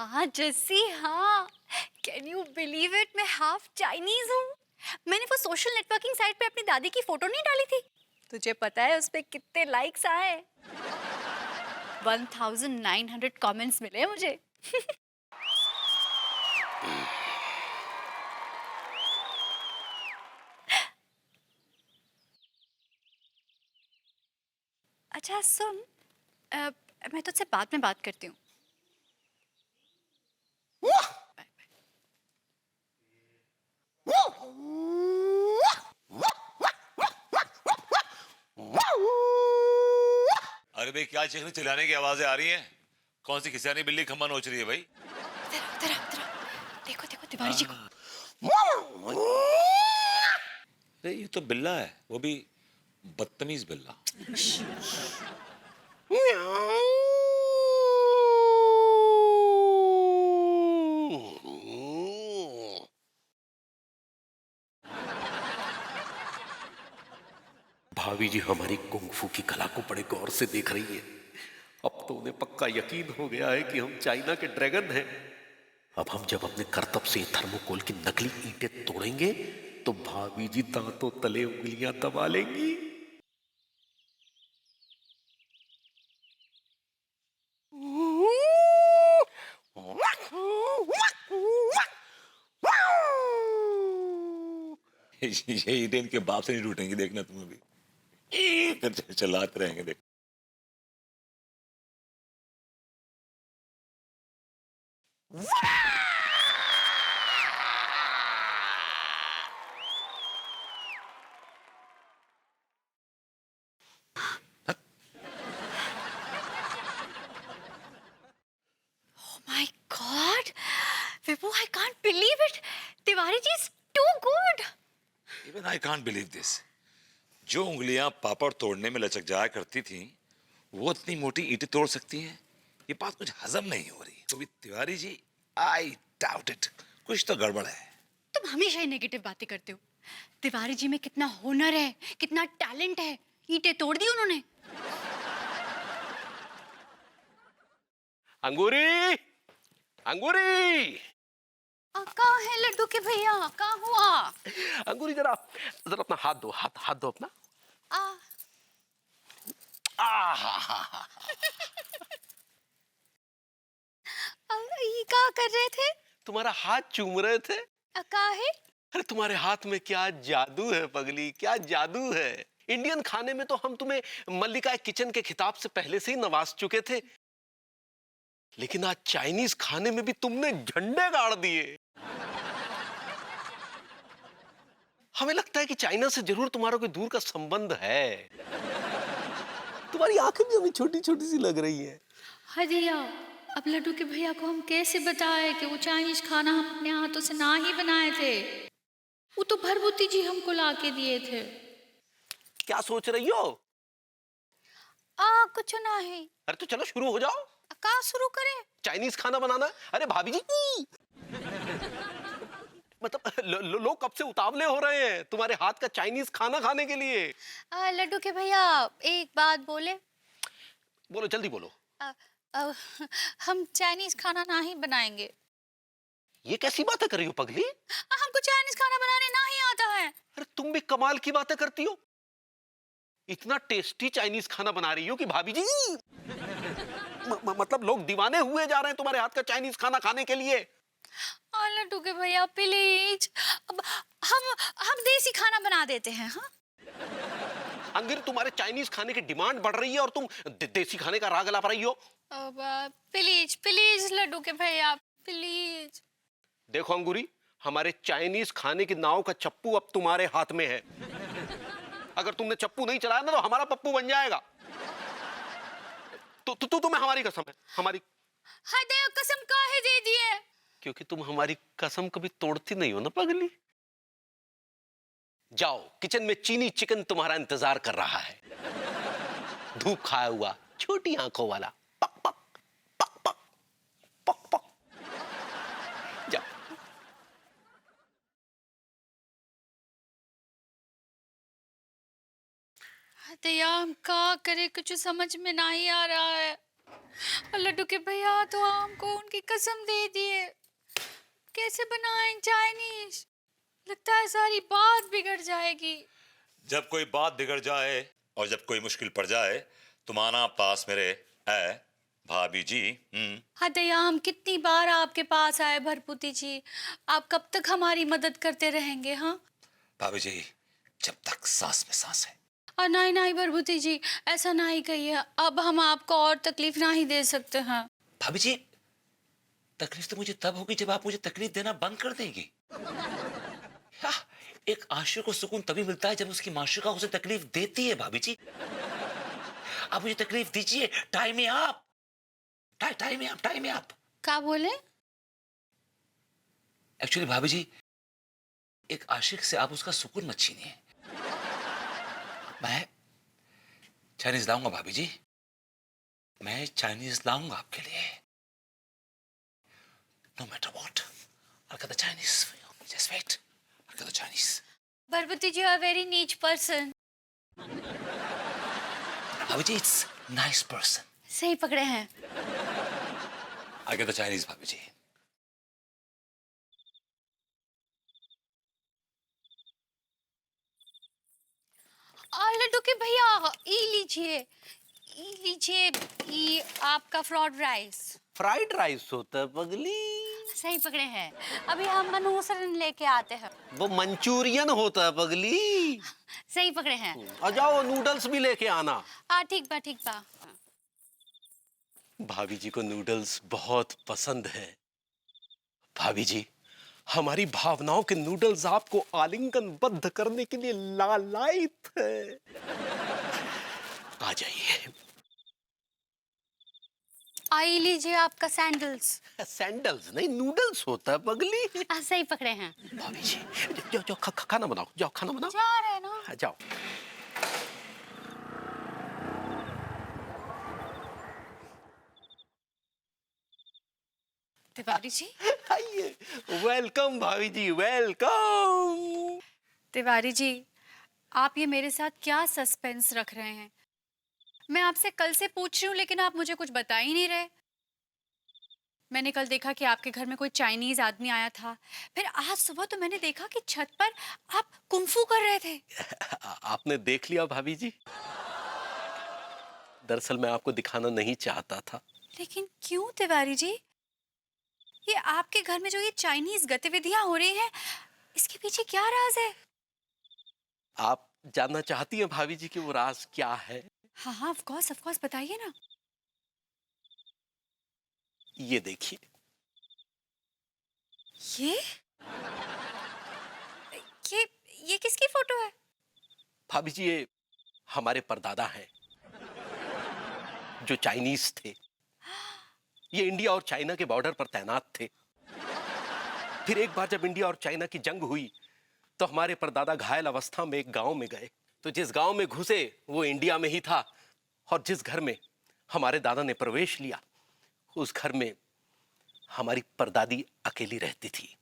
हाँ जस्सी, हाँ। Can you believe it, मैं हाफ चाइनीज हूँ। मैंने वो सोशल नेटवर्किंग साइट पे अपनी दादी की फोटो नहीं डाली थी? तुझे पता है उस पे कितने लाइक्स आए? 1900 कमेंट्स मिले मुझे। अच्छा सुन, अ, मैं तुझसे बाद में बात करती हूँ। अरे भाई, क्या चीखने चिल्लाने की आवाजें आ रही हैं? कौन सी खिसियानी बिल्ली खम्मा नोच रही है भाई? इधर इधर इधर, देखो देखो तिवारी जी को। अरे ये तो बिल्ला है, वो भी बदतमीज बिल्ला। भाभी जी हमारी कुंग-फू की कला को बड़े गौर से देख रही है। अब तो उन्हें पक्का यकीन हो गया है कि हम चाइना के ड्रैगन हैं। अब हम जब अपने करतब से थर्मोकोल की नकली ईंटें तोड़ेंगे तो भाभी जी दांतों तले उंगलियां दबा लेंगी। ये ईंटें इनके बाप से नहीं टूटेंगी, देखना तुम अभी। चलाते रहेंगे, देख। My God Vibhu, I can't believe it. Tiwari ji is too good. Even I can't believe this. जो उंगलियां पापड़ तोड़ने में लचक जाया करती थी, वो इतनी मोटी ईंटें तोड़ सकती हैं। ये बात मुझे हजम नहीं हो रही। तो भी Tiwari ji, I doubt it. कुछ तो गड़बड़ है। तुम हमेशा ही नेगेटिव बातें करते हो। तिवारी जी में कितना हुनर है, कितना टैलेंट है। ईंटें तोड़ दी उन्होंने। अंगूरी, अंगूरी, कहाँ है लड्डू के भैया, कहाँ हुआ? अंगूरी जरा जरा अपना हाथ दो, हाथ हाथ दो अपना। आ, आहा, ये क्या कर रहे थे? तुम्हारा हाथ चूम रहे थे। कहाँ है? अरे तुम्हारे हाथ में क्या जादू है पगली, क्या जादू है। इंडियन खाने में तो हम तुम्हें मल्लिका किचन के खिताब से पहले से ही नवाज चुके थे, लेकिन आज चाइनीज खाने में भी तुमने झंडे गाड़ दिए। हमें लगता है कि चाइना से जरूर तुम्हारा कोई दूर का संबंध है। तुम्हारी आंखें भी हमें छोटी छोटी सी लग रही है। हदिया, अब लड्डू के भैया को हम कैसे बताएं कि वो चाइनीज खाना हम अपने हाथों से ना ही बनाए थे। वो तो भरभूति जी हमको ला के दिए थे। क्या सोच रही हो? कुछ नहीं। अरे तो चलो शुरू हो जाओ। कहाँ शुरू करें? चाइनीज खाना बनाना। अरे भाभी जी, मतलब लोग कब से उतावले हो रहे हैं तुम्हारे हाथ का चाइनीज खाना खाने के लिए। लड्डू के भैया एक बात बोले। बोलो, जल्दी बोलो। आ, आ, हम चाइनीज खाना ना ही बनाएंगे। ये कैसी बातें कर रही हो पगली? हमको चाइनीज खाना बनाने ना ही आता है। अरे तुम भी कमाल की बातें करती हो। इतना टेस्टी चाइनीज खाना बना रही हो कि भाभी जी मतलब लोग दीवाने हुए जा रहे हैं तुम्हारे हाथ का चाइनीज खाना खाने के लिए। लड्डू के भैया प्लीज, अब हम देसी खाना बना देते हैं। हाँ अंगिर, तुम्हारे चाइनीज खाने की डिमांड बढ़ रही है और तुम देसी खाने का राग अलाप रही हो। अब प्लीज प्लीज लड्डू के भैया प्लीज। देखो अंगूरी, हमारे चाइनीज खाने की नाव का चप्पू अब तुम्हारे हाथ में है। अगर तुमने चप्पू नहीं चलाया ना तो हमारा पप्पू बन जाएगा। तो तुम्हें हमारी कसम है, हमारी। हाय दया, कसम काहे दे दिए? क्योंकि तुम हमारी कसम कभी तोड़ती नहीं हो ना पगली। जाओ, किचन में चीनी चिकन तुम्हारा इंतजार कर रहा है। धूप खाया हुआ, छोटी आंखों वाला। पक पक पक पक पक पक। जाओ। दया, हम क्या करे, कुछ समझ में नहीं आ रहा है। और लड्डू के भैया तो हमको उनकी कसम दे दिए, कैसे बनाएं चाइनीज। लगता है सारी बात बिगड़ जाएगी। जब कोई बात बिगड़ जाए और जब कोई मुश्किल पड़ जाए तुम आना पास मेरे है भाभी जी। हाँ दया, हम कितनी बार आपके पास आए भरपूती जी, आप कब तक हमारी मदद करते रहेंगे? हाँ भाभी जी, जब तक सांस में सांस है। और नहीं नहीं भरपूती जी, ऐसा नहीं कहिए, अब हम आपको और तकलीफ नहीं दे सकते हैं। भाभी जी, तकलीफ तो मुझे तब होगी जब आप मुझे तकलीफ देना बंद कर देंगी। एक आशिक को सुकून तभी मिलता है जब उसकी माशूका उसे तकलीफ देती है। भाभी जी, आप मुझे तकलीफ दीजिए। टाइम है आप, टाइम है आप। क्या बोले? एक्चुअली भाभी जी, एक आशिक से आप उसका सुकून मत छीनिए। मैं चाइनीज लाऊंगा भाभी जी, मैं चाइनीज लाऊंगा आपके लिए। No matter what, I'll get the Chinese for you. Just wait, I'll get the Chinese. भरपूती जी आर वेरी नीच पर्सन। भाभी जी, it's nice person. सही पकड़े हैं। I'll get the Chinese भाभी जी। लड्डू के भैया, ई लीजिए, ये आपका फ्राइड राइस। फ्राइड राइस होता है पगली? सही पकड़े हैं, अभी हम मनोसरन लेके आते हैं। वो मंचूरियन होता है पगली। सही पकड़े हैं। आ जाओ, नूडल्स भी लेके आना। ठीक बा। भाभी जी को नूडल्स बहुत पसंद है। भाभी जी, हमारी भावनाओं के नूडल्स आपको आलिंगनबद्ध करने के लिए लालायित है। आ जाइए। आई लीजिए आपका सैंडल्स। सैंडल्स नहीं, नूडल्स होता है पगली। सही पकड़े हैं। भाभी जी, जाओ खाना बनाओ, जाओ खाना बनाओ। जा रहे हैं ना? हाँ, जाओ। तिवारी जी, आइए। वेलकम भाभी जी, वेलकम। तिवारी जी, आप ये मेरे साथ क्या सस्पेंस रख रहे हैं? मैं आपसे कल से पूछ रही हूँ लेकिन आप मुझे कुछ बता ही नहीं रहे। मैंने कल देखा कि आपके घर में कोई चाइनीज आदमी आया था, फिर आज सुबह तो मैंने देखा कि छत पर आप कुंफू कर रहे थे। आपने देख लिया भाभी जी? दरअसल मैं आपको दिखाना नहीं चाहता था। लेकिन क्यों तिवारी जी? ये आपके घर में जो ये चाइनीज गतिविधियां हो रही हैं, इसके पीछे क्या राज है? आप जानना चाहती हैं भाभी जी कि वो राज क्या है? हाँ, ऑफ कोर्स बताइए ना। ये देखिए। ये ये किसकी फोटो है? भाभी जी, ये हमारे परदादा हैं जो चाइनीज थे। ये इंडिया और चाइना के बॉर्डर पर तैनात थे। फिर एक बार जब इंडिया और चाइना की जंग हुई तो हमारे परदादा घायल अवस्था में एक गांव में गए। तो जिस गांव में घुसे वो इंडिया में ही था, और जिस घर में हमारे दादा ने प्रवेश लिया उस घर में हमारी परदादी अकेली रहती थी।